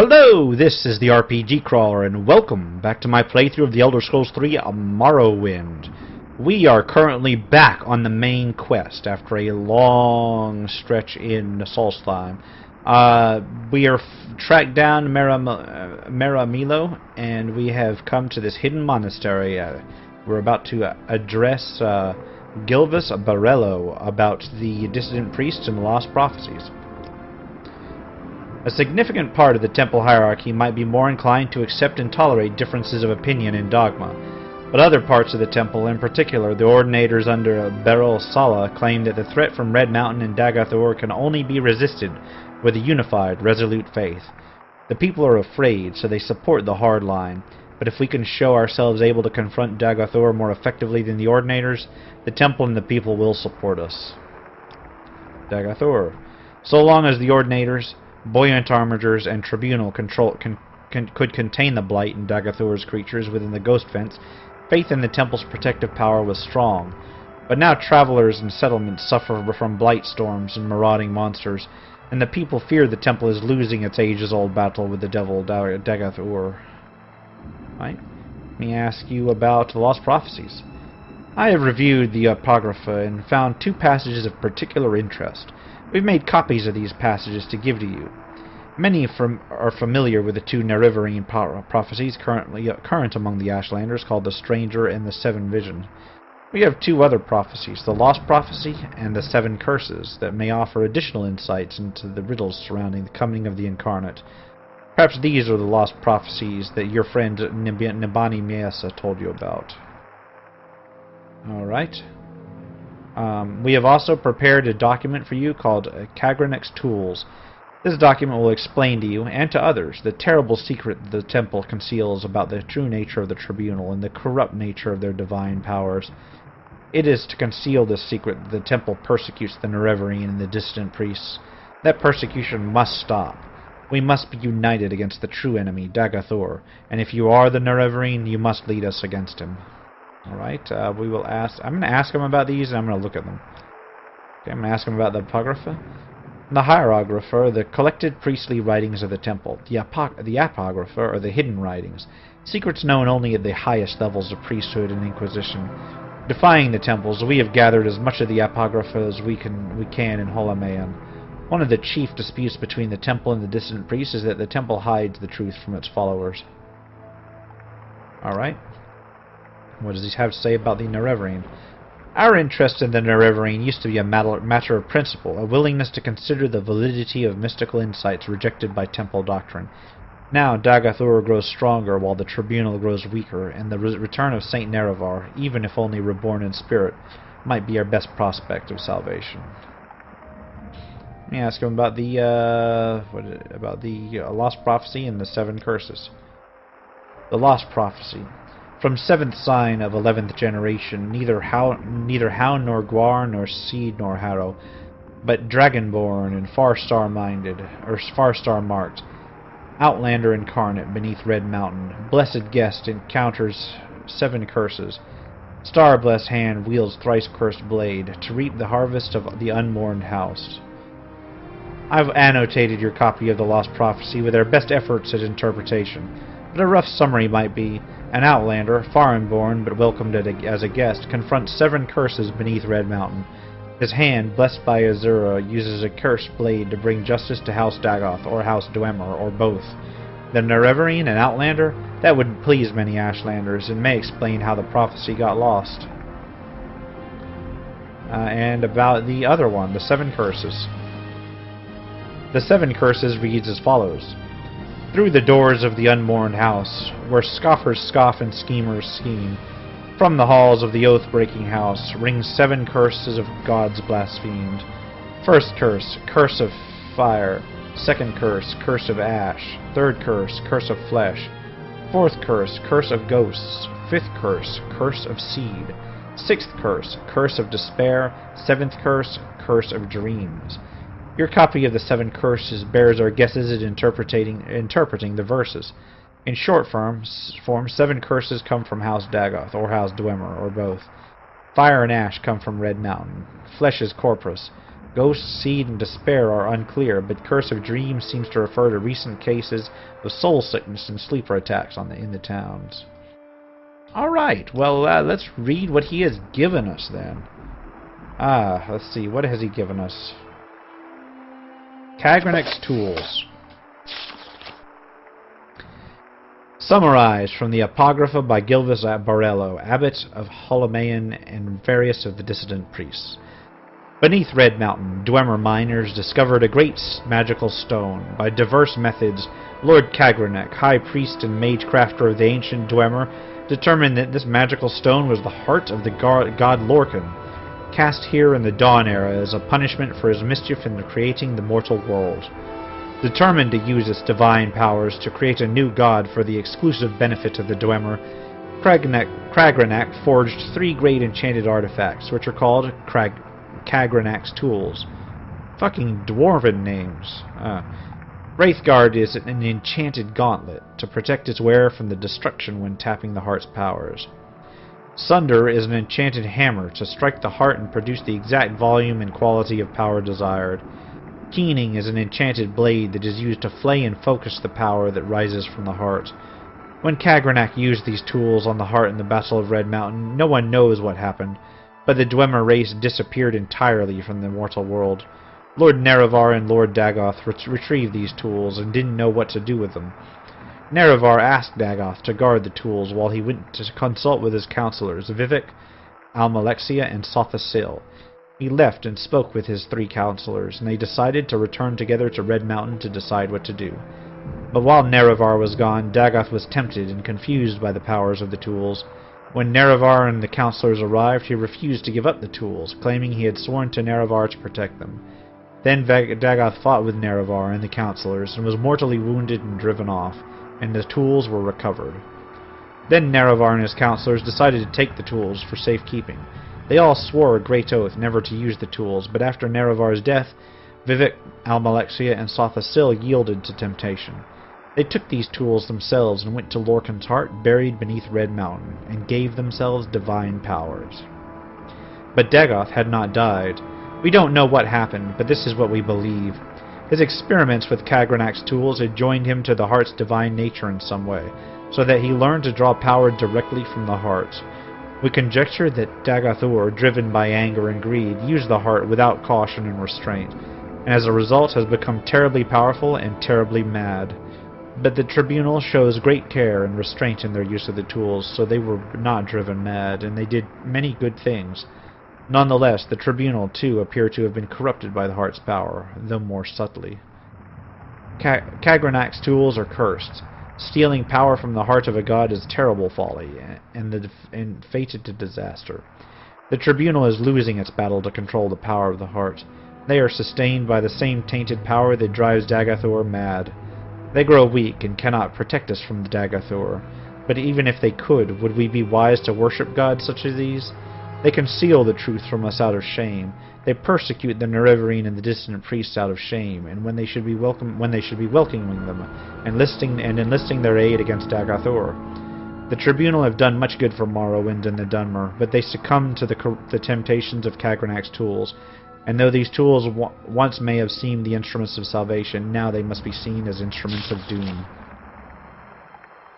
Hello, this is the RPG Crawler, and welcome back to my playthrough of the Elder Scrolls 3 Morrowind. We are currently back on the main quest after a long stretch in Solstheim. We are tracked down Maramilo, and we have come to this hidden monastery. We're about to address Gilvis Barello about the dissident priests and lost prophecies. A significant part of the temple hierarchy might be more inclined to accept and tolerate differences of opinion and dogma, but other parts of the temple, in particular the ordinators under Beryl Sala, claim that the threat from Red Mountain and Daggerfall can only be resisted with a unified, resolute faith. The people are afraid, so they support the hard line, but if we can show ourselves able to confront Daggerfall more effectively than the ordinators, the temple and the people will support us. Daggerfall. So long as the ordinators, buoyant armatures, and tribunal could contain the blight and Daggerfall's creatures within the ghost fence, faith in the temple's protective power was strong. But now travelers and settlements suffer from blight storms and marauding monsters, and the people fear the temple is losing its ages-old battle with the devil Daggerfall. Right? Let me ask you about the Lost Prophecies. I have reviewed the Apocrypha and found two passages of particular interest. We've made copies of these passages to give to you. Many are familiar with the two Nerevarine prophecies current among the Ashlanders, called the Stranger and the Seven Visions. We have two other prophecies, the Lost Prophecy and the Seven Curses, that may offer additional insights into the riddles surrounding the coming of the Incarnate. Perhaps these are the Lost Prophecies that your friend Nibani Miesa told you about. Alright. We have also prepared a document for you called Kagranek's Tools. This document will explain to you, and to others, the terrible secret the temple conceals about the true nature of the tribunal and the corrupt nature of their divine powers. It is to conceal this secret that the temple persecutes the Nerevarine and the dissident priests. That persecution must stop. We must be united against the true enemy, Daggerfall, and if you are the Nerevarine, you must lead us against him. Alright, we will ask... I'm going to ask him about these, and I'm going to look at them. Okay, I'm going to ask him about the Apocrypha. The Hieroglypha are the collected priestly writings of the temple. The Apocrypha are the hidden writings, secrets known only at the highest levels of priesthood and inquisition. Defying the temples, we have gathered as much of the Apocrypha as we can in Holamayan. One of the chief disputes between the temple and the dissident priests is that the temple hides the truth from its followers. Alright. What does he have to say about the Nerevarine? Our interest in the Nerevarine used to be a matter of principle, a willingness to consider the validity of mystical insights rejected by temple doctrine. Now Daggerfall grows stronger while the tribunal grows weaker, and the return of Saint Nerevar, even if only reborn in spirit, might be our best prospect of salvation. Let me ask him about the Lost Prophecy and the Seven Curses. The Lost Prophecy. From seventh sign of 11th generation, neither hound nor guar nor seed nor harrow, but dragonborn and far-star marked, outlander incarnate beneath Red Mountain, blessed guest encounters seven curses. Star-blessed hand wields thrice-cursed blade to reap the harvest of the unmourned house. I've annotated your copy of the Lost Prophecy with our best efforts at interpretation, but a rough summary might be: an outlander, foreign-born but welcomed as a guest, confronts seven curses beneath Red Mountain. His hand, blessed by Azura, uses a cursed blade to bring justice to House Dagoth or House Dwemer, or both. The Nerevarine, an outlander? That would please many Ashlanders, and may explain how the prophecy got lost. And about the other one, the Seven Curses. The Seven Curses reads as follows. Through the doors of the unmourned house, where scoffers scoff and schemers scheme, from the halls of the oath-breaking house, ring seven curses of gods blasphemed. First curse, curse of fire. Second curse, curse of ash. Third curse, curse of flesh. Fourth curse, curse of ghosts. Fifth curse, curse of seed. Sixth curse, curse of despair. Seventh curse, curse of dreams. Your copy of the Seven Curses bears our guesses at interpreting the verses. In short form, seven curses come from House Dagoth, or House Dwemer, or both. Fire and ash come from Red Mountain. Flesh is Corpus. Ghost, seed, and despair are unclear, but Curse of Dreams seems to refer to recent cases of soul sickness and sleeper attacks in the towns. Alright, well, let's read what he has given us then. Let's see, what has he given us? Kagrenek's Tools. Summarized from the Apocrypha by Gilvis Barello, Abbot of Holomayan and various of the dissident priests. Beneath Red Mountain, Dwemer miners discovered a great magical stone. By diverse methods, Lord Kagrenek, High Priest and Mage Crafter of the ancient Dwemer, determined that this magical stone was the heart of the god Lorcan, cast here in the Dawn Era as a punishment for his mischief in creating the mortal world. Determined to use its divine powers to create a new god for the exclusive benefit of the Dwemer, Kagrenek forged 3 great enchanted artifacts, which are called Kagrenek's Tools. Fucking dwarven names. Wraithguard is an enchanted gauntlet to protect its wearer from the destruction when tapping the heart's powers. Sunder is an enchanted hammer to strike the heart and produce the exact volume and quality of power desired. Keening is an enchanted blade that is used to flay and focus the power that rises from the heart. When Kagrenek used these tools on the heart in the Battle of Red Mountain, no one knows what happened, but the Dwemer race disappeared entirely from the mortal world. Lord Nerevar and Lord Dagoth retrieved these tools and didn't know what to do with them. Nerevar asked Dagoth to guard the tools while he went to consult with his counselors, Vivek, Almalexia, and Sothasil. He left and spoke with his 3 counselors, and they decided to return together to Red Mountain to decide what to do. But while Nerevar was gone, Dagoth was tempted and confused by the powers of the tools. When Nerevar and the counselors arrived, he refused to give up the tools, claiming he had sworn to Nerevar to protect them. Then Dagoth fought with Nerevar and the counselors, and was mortally wounded and driven off, and the tools were recovered. Then Nerevar and his counselors decided to take the tools for safekeeping. They all swore a great oath never to use the tools, but after Nerevar's death, Vivek, Almalexia, and Sothasil yielded to temptation. They took these tools themselves and went to Lorcan's heart, buried beneath Red Mountain, and gave themselves divine powers. But Dagoth had not died. We don't know what happened, but this is what we believe. His experiments with Kagrenek's tools had joined him to the heart's divine nature in some way, so that he learned to draw power directly from the heart. We conjecture that Dagoth, driven by anger and greed, used the heart without caution and restraint, and as a result has become terribly powerful and terribly mad. But the tribunal shows great care and restraint in their use of the tools, so they were not driven mad, and they did many good things. Nonetheless, the tribunal, too, appear to have been corrupted by the heart's power, though more subtly. Kagrenek's tools are cursed. Stealing power from the heart of a god is terrible folly, and fated to disaster. The tribunal is losing its battle to control the power of the heart. They are sustained by the same tainted power that drives Dagoth mad. They grow weak and cannot protect us from the Dagoth, but even if they could, would we be wise to worship gods such as these? They conceal the truth from us out of shame. They persecute the Nerevarine and the dissident priests out of shame, and when they should be welcoming them, enlisting their aid against Dagoth. The tribunal have done much good for Morrowind and the Dunmer, but they succumbed to the temptations of Kagrenek's tools, and though these tools once may have seemed the instruments of salvation, now they must be seen as instruments of doom.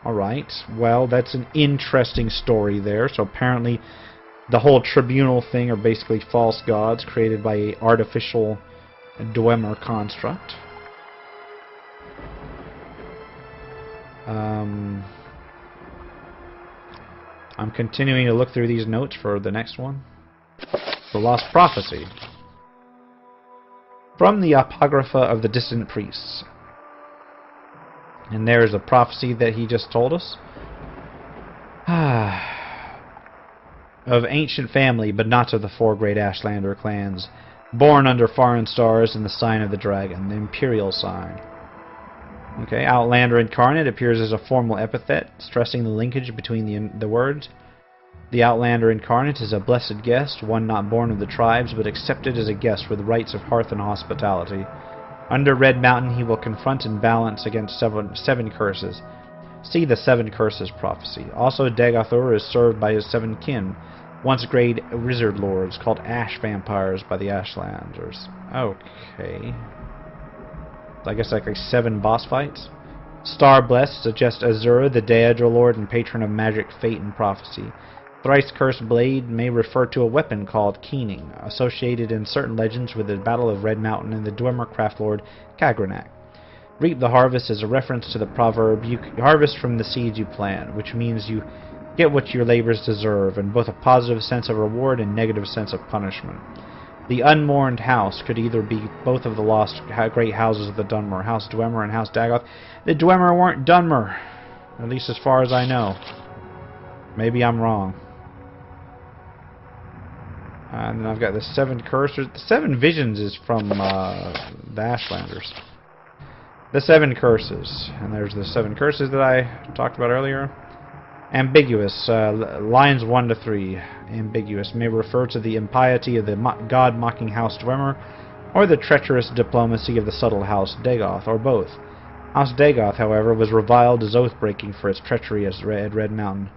Alright, well, that's an interesting story there. So apparently the whole tribunal thing are basically false gods created by an artificial Dwemer construct. I'm continuing to look through these notes for the next one. The Lost Prophecy. From the Apocrypha of the Distant Priests. And there's a prophecy that he just told us. Of ancient family, but not of the 4 great Ashlander clans, born under foreign stars in the sign of the dragon, the imperial sign. Okay, Outlander Incarnate appears as a formal epithet, stressing the linkage between the words. The Outlander Incarnate is a blessed guest, one not born of the tribes, but accepted as a guest with rights of hearth and hospitality. Under Red Mountain he will confront and balance against 7 curses. See the 7 curses prophecy. Also, Dagoth is served by his 7 kin, once great wizard lords called ash vampires by the Ashlanders. Okay. I guess like 7 boss fights. Star blessed suggests Azura, the Daedra Lord and patron of magic, fate, and prophecy. Thrice cursed blade may refer to a weapon called keening, associated in certain legends with the Battle of Red Mountain and the Dwemer craft lord Kagranak. Reap the harvest is a reference to the proverb, you harvest from the seeds you plant, which means you get what your labors deserve, in both a positive sense of reward and negative sense of punishment. The unmourned house could either be both of the lost great houses of the Dunmer, House Dwemer and House Dagoth. The Dwemer weren't Dunmer, at least as far as I know. Maybe I'm wrong. And then I've got the 7 cursors. The 7 visions is from the Ashlanders. The 7 curses. And there's the 7 curses that I talked about earlier. Ambiguous. Lines 1 to 3. Ambiguous may refer to the impiety of the god-mocking House Dwemer, or the treacherous diplomacy of the subtle House Dagoth, or both. House Dagoth, however, was reviled as oath-breaking for its treachery at Red Mountain.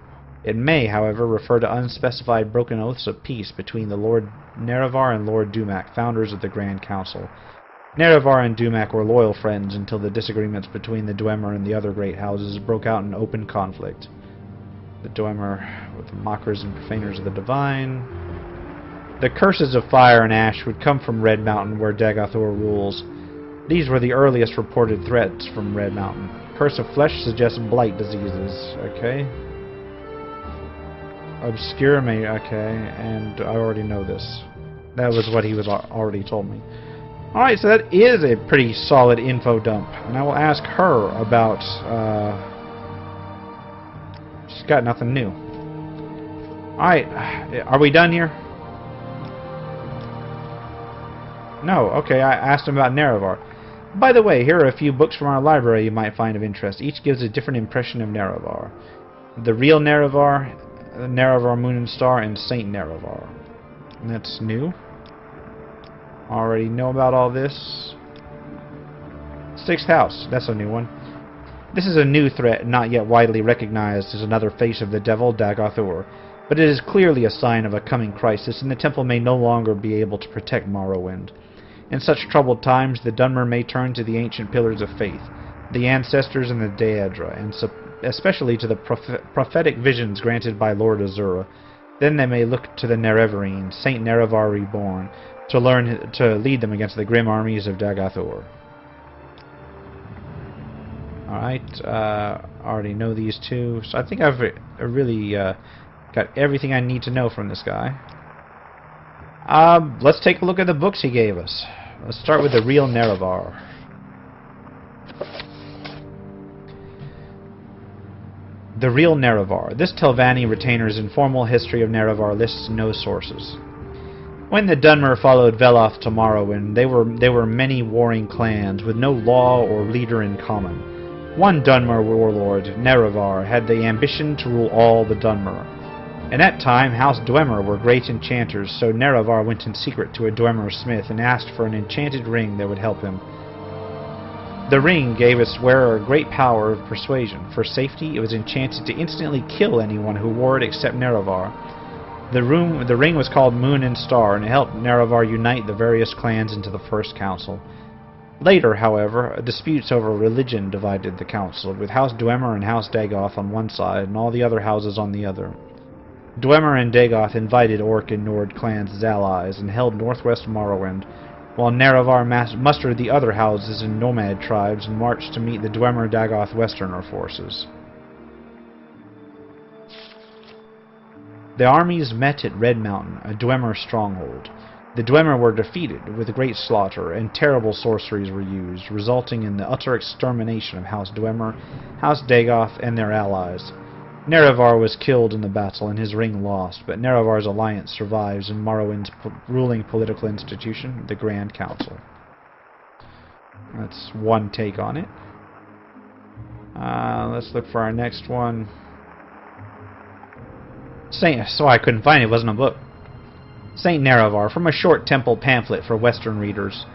It may, however, refer to unspecified broken oaths of peace between the Lord Nerevar and Lord Dumak, founders of the Grand Council. Nerevar and Dumak were loyal friends until the disagreements between the Dwemer and the other great houses broke out in open conflict. The Dwemer with the mockers and profaners of the divine. The curses of fire and ash would come from Red Mountain, where Dagothor rules. These were the earliest reported threats from Red Mountain. Curse of flesh suggests blight diseases. Okay. Obscure may... Okay, and I already know this. That was what he was already told me. Alright, so that is a pretty solid info dump. And I will ask her about... she's got nothing new. Alright, are we done here? No, okay, I asked him about Nerevar. By the way, here are a few books from our library you might find of interest. Each gives a different impression of Nerevar. The Real Nerevar, Nerevar Moon and Star, and Saint Nerevar. And that's new. Already know about all this. 6th House, that's a new one. This is a new threat, not yet widely recognized as another face of the devil, Dagothor, but it is clearly a sign of a coming crisis, and the temple may no longer be able to protect Morrowind. In such troubled times, the Dunmer may turn to the ancient pillars of faith, the ancestors and the Daedra, and especially to the prophetic visions granted by Lord Azura. Then they may look to the Nerevarine, Saint Nerevar Reborn, to lead them against the grim armies of Dagothor. Alright, already know these two, so I think I've really got everything I need to know from this guy. Let's take a look at the books he gave us. Let's start with the Real Nerevar. The Real Nerevar. This Telvanni retainer's informal history of Nerevar lists no sources. When the Dunmer followed Veloth to Morrowind, they were many warring clans with no law or leader in common. One Dunmer warlord, Nerevar, had the ambition to rule all the Dunmer. And at time, House Dwemer were great enchanters, so Nerevar went in secret to a Dwemer smith and asked for an enchanted ring that would help him. The ring gave its wearer great power of persuasion. For safety, it was enchanted to instantly kill anyone who wore it except Nerevar. The ring was called Moon and Star, and it helped Nerevar unite the various clans into the First Council. Later, however, disputes over religion divided the council, with House Dwemer and House Dagoth on one side, and all the other houses on the other. Dwemer and Dagoth invited Orc and Nord clans as allies, and held northwest Morrowind, while Nerevar mustered the other houses and nomad tribes and marched to meet the Dwemer-Dagoth Westerner forces. The armies met at Red Mountain, a Dwemer stronghold. The Dwemer were defeated with great slaughter, and terrible sorceries were used, resulting in the utter extermination of House Dwemer, House Dagoth, and their allies. Nerevar was killed in the battle and his ring lost, but Nerevar's alliance survives in Morrowind's ruling political institution, the Grand Council. That's one take on it. Let's look for our next one. So I couldn't find it. It wasn't a book. Saint Nerevar, from a short temple pamphlet for Western readers.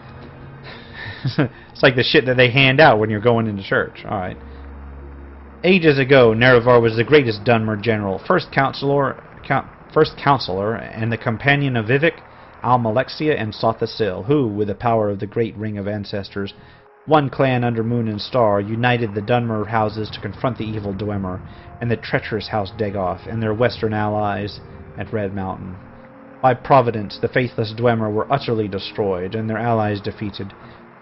It's like the shit that they hand out when you're going into church. Alright. Ages ago, Nerevar was the greatest Dunmer general, first first counselor, and the companion of Vivek, Almalexia, and Sothasil, who, with the power of the great ring of ancestors, one clan under moon and star, united the Dunmer houses to confront the evil Dwemer and the treacherous House Dagoth and their western allies at Red Mountain. By providence, the faithless Dwemer were utterly destroyed and their allies defeated,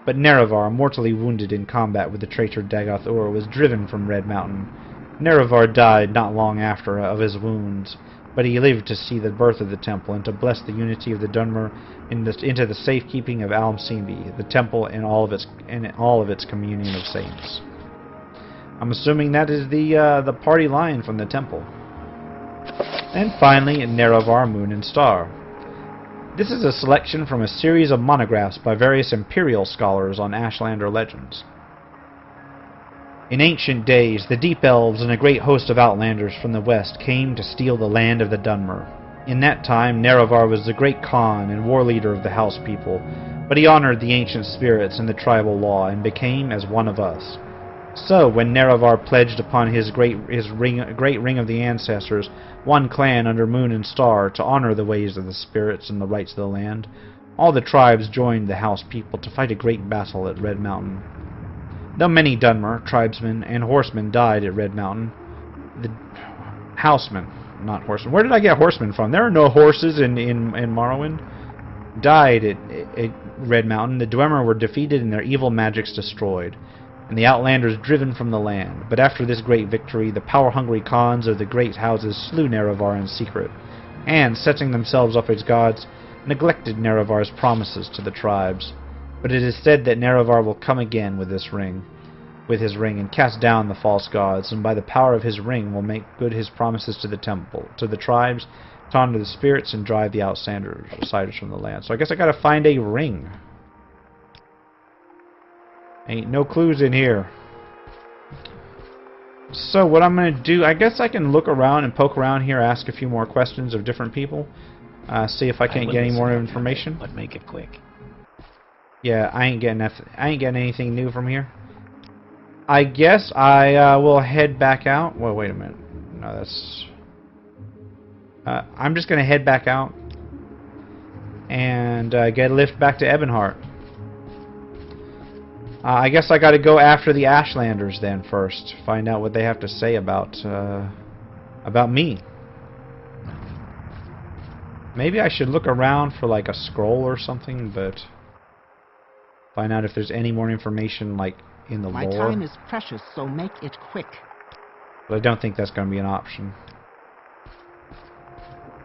but Nerevar, mortally wounded in combat with the traitor Dagoth-ur, was driven from Red Mountain. Nerevar died not long after of his wounds, but he lived to see the birth of the temple and to bless the unity of the Dunmer into the safekeeping of Almsimbi, the temple and all of its communion of saints. I'm assuming that is the party line from the temple. And finally, Nerevar, Moon and Star. This is a selection from a series of monographs by various imperial scholars on Ashlander legends. In ancient days, the Deep Elves and a great host of Outlanders from the west came to steal the land of the Dunmer. In that time, Nerevar was the great Khan and war leader of the House people, but he honored the ancient spirits and the tribal law and became as one of us. So, when Nerevar pledged upon his great ring of the ancestors, one clan under moon and star, to honor the ways of the spirits and the rights of the land, all the tribes joined the House people to fight a great battle at Red Mountain. Though many Dunmer, tribesmen, and horsemen died at Red Mountain, the housemen, not horsemen. Where did I get horsemen from? There are no horses in Morrowind. Died at Red Mountain. The Dwemer were defeated and their evil magics destroyed, and the Outlanders driven from the land. But after this great victory, the power-hungry Khans of the great houses slew Nerevar in secret, and, setting themselves up as gods, neglected Nerevar's promises to the tribes. But it is said that Nerevar will come again with his ring, and cast down the false gods, and by the power of his ring will make good his promises to the temple, to the tribes, to honor the spirits, and drive the outsiders from the land. So I guess I gotta find a ring. Ain't no clues in here. So what I'm gonna do, I guess I can look around and poke around here, ask a few more questions of different people, see if I can't get any more information. But make it quick. Yeah, I ain't getting anything new from here. I guess I will head back out. Well, wait a minute. No, that's... I'm just going to head back out and get a lift back to Ebonheart. I guess I got to go after the Ashlanders then first. Find out what they have to say about me. Maybe I should look around for like a scroll or something, but... find out if there's any more information, like, in the lore. My time is precious, so make it quick. But I don't think that's going to be an option.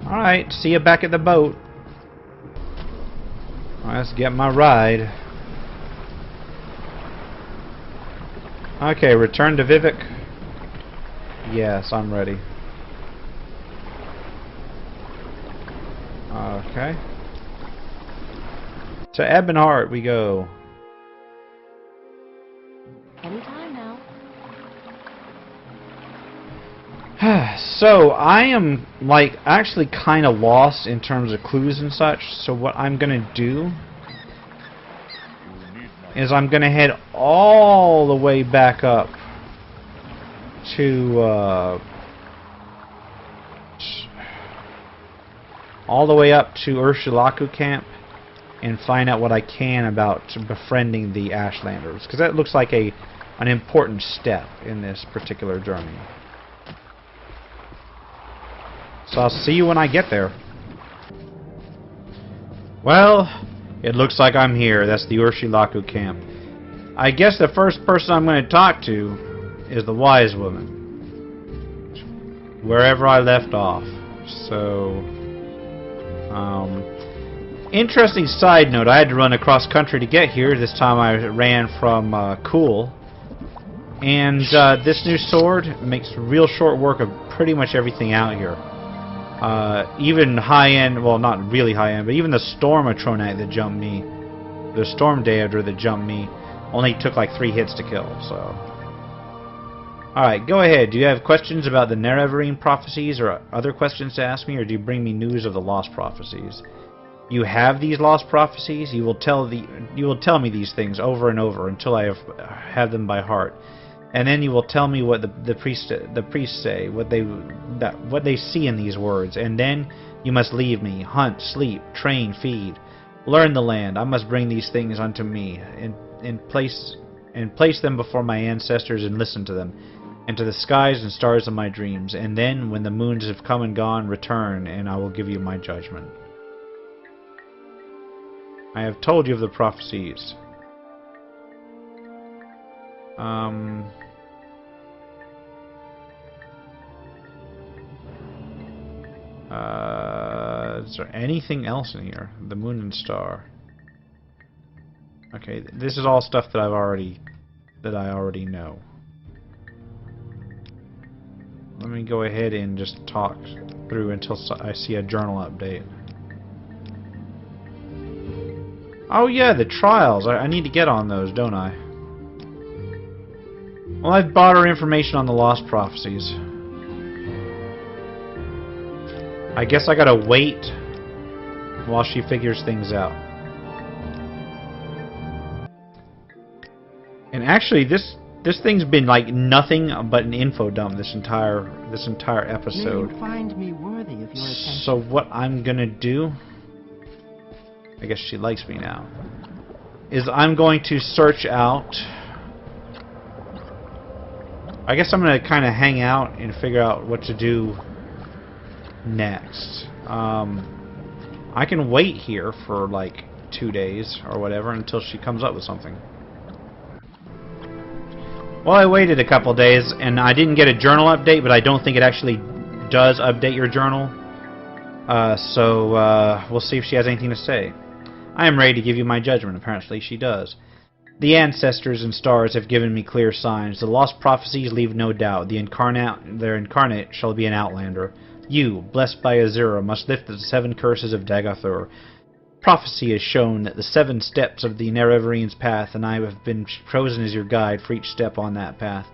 Alright, see you back at the boat. Let's get my ride. Okay, return to Vivek. Yes, I'm ready. Okay. To Ebonheart we go. Anytime now. So, I am, like, actually kind of lost in terms of clues and such, so what I'm going to do is I'm going to head all the way back up to, all the way up to Ursulaku Camp and find out what I can about befriending the Ashlanders, because that looks like an important step in this particular journey. So I'll see you when I get there. Well, it looks like I'm here. That's the Ursulaku camp. I guess the first person I'm going to talk to is the wise woman, wherever I left off. So, interesting side note, I had to run across country to get here. This time I ran from Cool. And this new sword makes real short work of pretty much everything out here. Even high-end, well, not really high-end, but even the Storm Atronach that jumped me, the Storm Deodra that jumped me, only took like 3 hits to kill, so... Alright, go ahead. Do you have questions about the Nerevarine prophecies or other questions to ask me, or do you bring me news of the lost prophecies? You have these lost prophecies. You will tell me these things over and over until I have them by heart. And then you will tell me what the priests say, what they see in these words. And then you must leave me, hunt, sleep, train, feed, learn the land. I must bring these things unto me, and place them before my ancestors, and listen to them, and to the skies and stars of my dreams. And then, when the moons have come and gone, return, and I will give you my judgment. I have told you of the prophecies. Is there anything else in here? The moon and star. Okay, this is all stuff that I already know. Let me go ahead and just talk through until I see a journal update. Oh yeah, the trials. I need to get on those, don't I? Well, I've bought her information on the lost prophecies. I guess I gotta wait while she figures things out. And actually, this thing's been like nothing but an info dump this entire episode. May you find me worthy of your attention. So what I'm gonna do, I guess she likes me now, is I'm going to search out. I guess I'm gonna kind of hang out and figure out what to do next. I can wait here for like 2 days or whatever until she comes up with something. Well, I waited a couple days and I didn't get a journal update, but I don't think it actually does update your journal. So we'll see if she has anything to say. I am ready to give you my judgment. Apparently she does. The ancestors and stars have given me clear signs. The lost prophecies leave no doubt. Their incarnate shall be an outlander. You, blessed by Azura, must lift the 7 curses of Daggerfall. Prophecy has shown that the 7 steps of the Nerevarin's path, and I have been chosen as your guide for each step on that path.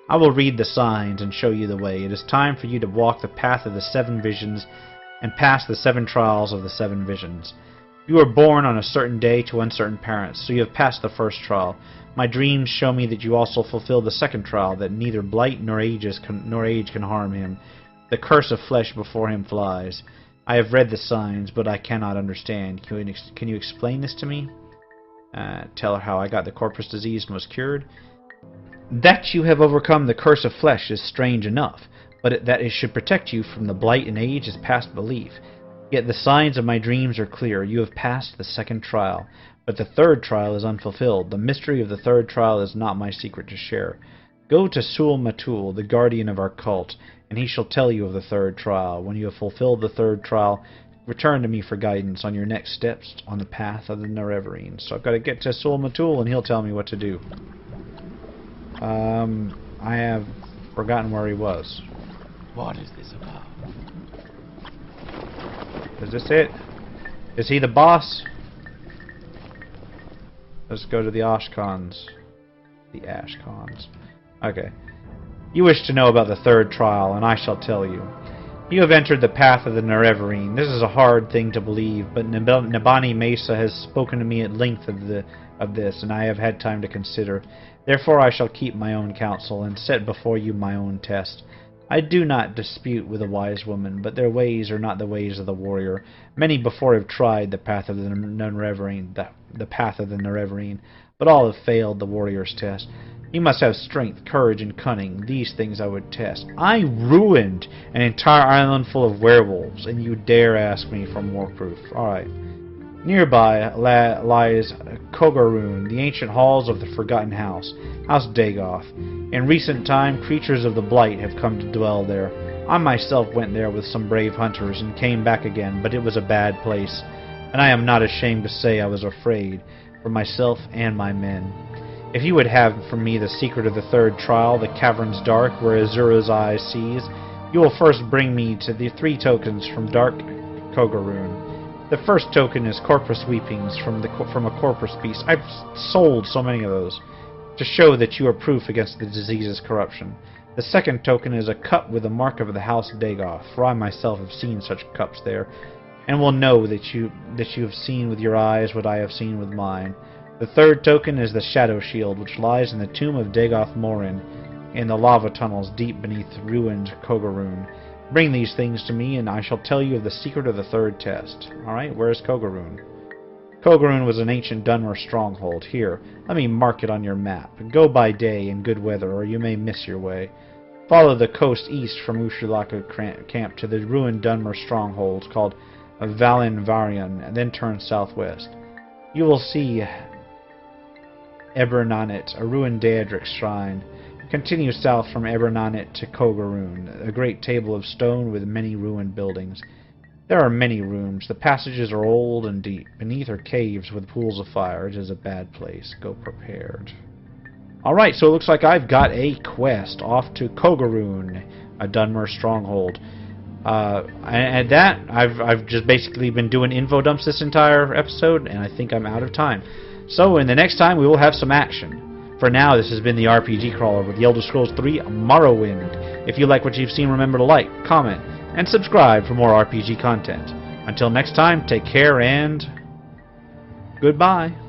I will read the signs and show you the way. It is time for you to walk the path of the 7 visions and pass the 7 trials of the 7 visions. You were born on a certain day to uncertain parents, so you have passed the first trial. My dreams show me that you also fulfill the second trial, that neither blight nor age can harm him. The curse of flesh before him flies. I have read the signs, but I cannot understand. Can you explain this to me? Tell her how I got the corpus disease and was cured. That you have overcome the curse of flesh is strange enough, but that it should protect you from the blight and age is past belief. Yet the signs of my dreams are clear. You have passed the second trial, but the third trial is unfulfilled. The mystery of the third trial is not my secret to share. Go to Sul Matul, the guardian of our cult, and he shall tell you of the third trial. When you have fulfilled the third trial, return to me for guidance on your next steps on the path of the Nerevarine. So I've got to get to Sul Matul, and he'll tell me what to do. I have forgotten where he was. What is this about? Is this it? Is he the boss? Let's go to the Ashkans. The Ashkans. Okay. You wish to know about the third trial, and I shall tell you. You have entered the path of the Nerevarine. This is a hard thing to believe, but Nabani Mesa has spoken to me at length of this, and I have had time to consider. Therefore I shall keep my own counsel, and set before you my own test. I do not dispute with a wise woman, but their ways are not the ways of the warrior. Many before have tried the path of the Nerevarine, but all have failed the warrior's test. You must have strength, courage, and cunning. These things I would test. I ruined an entire island full of werewolves, and you dare ask me for more proof. Alright. Nearby lies Kogarun, the ancient halls of the Forgotten House, House Dagoth. In recent time, creatures of the Blight have come to dwell there. I myself went there with some brave hunters and came back again, but it was a bad place, and I am not ashamed to say I was afraid for myself and my men. If you would have from me the secret of the third trial, the caverns dark, where Azura's eye sees, you will first bring me to the 3 tokens from dark Kogarun. The first token is corpus weepings from a corpus beast. I've sold so many of those, to show that you are proof against the disease's corruption. The second token is a cup with a mark of the House Dagoth, for I myself have seen such cups there, and will know that you have seen with your eyes what I have seen with mine. The third token is the Shadow Shield, which lies in the tomb of Dagoth Morin. in the lava tunnels deep beneath ruined Kogarun. Bring these things to me, and I shall tell you of the secret of the third test. Alright, where's Kogarun? Kogarun was an ancient Dunmer stronghold. Here, let me mark it on your map. Go by day in good weather, or you may miss your way. Follow the coast east from Ushulaka camp to the ruined Dunmer stronghold called Valinvarian, and then turn southwest. You will see Ebernanet, a ruined Daedric shrine. Continue south from Ebernanet to Kogarun, a great table of stone with many ruined buildings. There are many rooms. The passages are old and deep. Beneath are caves with pools of fire. It is a bad place. Go prepared. Alright, so it looks like I've got a quest off to Kogarun, a Dunmer stronghold. And that, I've just basically been doing info dumps this entire episode, and I think I'm out of time. So in the next time, we will have some action. For now, this has been the RPG Crawler with The Elder Scrolls 3 Morrowind. If you like what you've seen, remember to like, comment, and subscribe for more RPG content. Until next time, take care and goodbye.